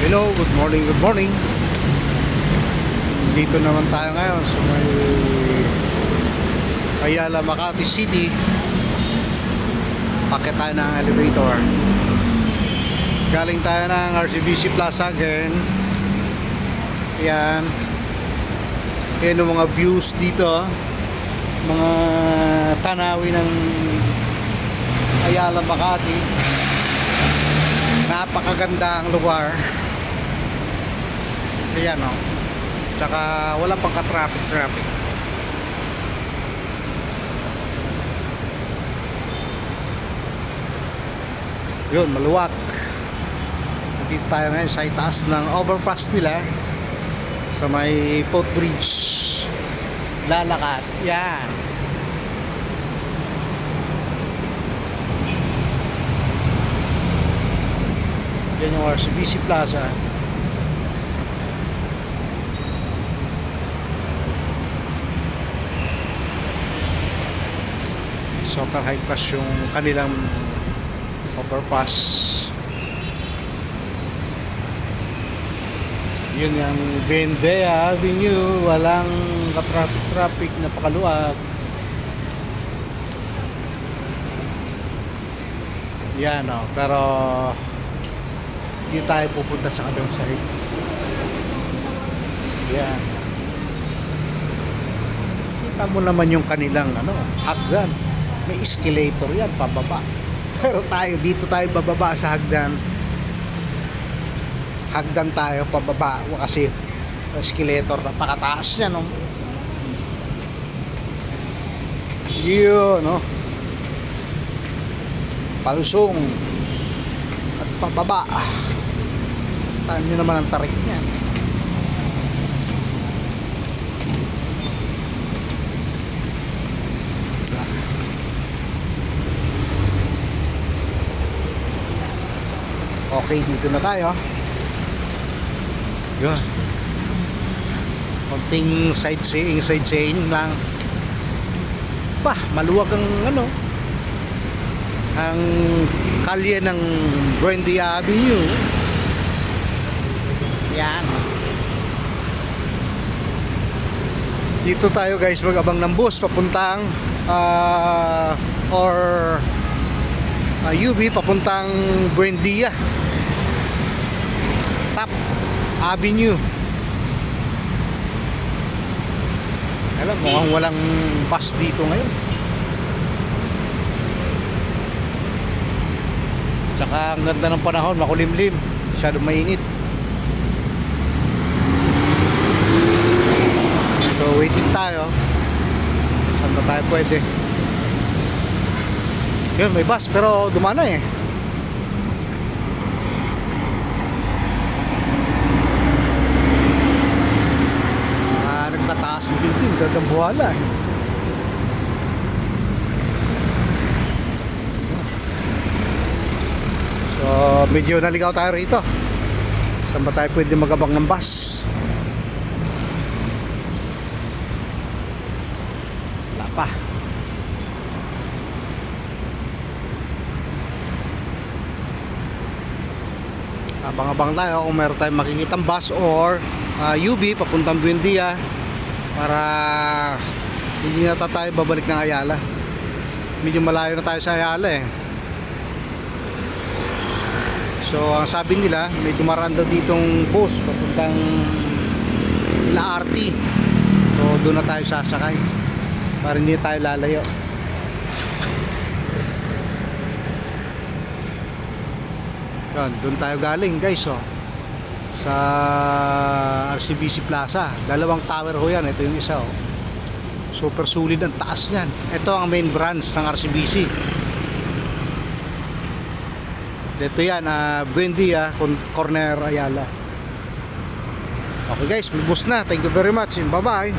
Hello, good morning, good morning. Dito naman tayo ngayon sa may Ayala, Makati City. Pakit tayo ng elevator. Galing tayo ng RCBC Plaza again. Yan. Yan yung mga views dito. Mga tanawin ng Ayala, Makati. Napakaganda ang lugar. Ayan o. Tsaka wala pang ka-traffic. Yun, maluwag. Dito tayo ngayon sa itaas ng overpass nila sa may footbridge. Lalakad. Yan. Yan yung RCBC Plaza. Super high class yung kanilang overpass. Yun yung Vendea Avenue, walang ka-traffic, napakaluwag. Yan o, pero hindi tayo pupunta sa kabilang side. Yan. Kita mo naman yung kanilang hagdan. May escalator yan, pababa. Pero dito tayo bababa sa hagdan. Hagdan tayo pababa kasi escalator, napakataas niya, no? Yun, no? Palusong at pababa. Taan nyo naman ang tarik niya. Okay, dito na tayo. Yun. Konting sightseeing lang. Maluwag ang kalye ng Buendia Avenue. Yan. Dito tayo guys mag-abang ng bus papuntang UB papuntang Buendia Top Avenue. Alam, mukhang walang bus dito ngayon. Tsaka ang ganda ng panahon, makulimlim, masyadong mainit. So waiting tayo. Saan na tayo pwede? Yun, may bus pero dumana eh. Nagtataas ng building, gagambuhala eh. So medyo naligaw tayo rito. Saan ba tayo pwede magabang ng bus? Wala pa. Abang-abang tayo kung meron tayong makikitang bus or UB papuntang Buendia para hindi na tayo babalik ng Ayala. Medyo malayo na tayo sa Ayala eh. So ang sabi nila may dumaraan daw ditong bus papuntang LRT. So doon na tayo sasakay para hindi tayo lalayo. Yan, doon tayo galing guys sa RCBC Plaza. Dalawang tower ho yan. Ito yung isa super solid ang taas yan. Ito ang main branch ng RCBC. Ito yan, Buendia Corner Ayala. Okay guys, may bus na. Thank you very much. Bye bye.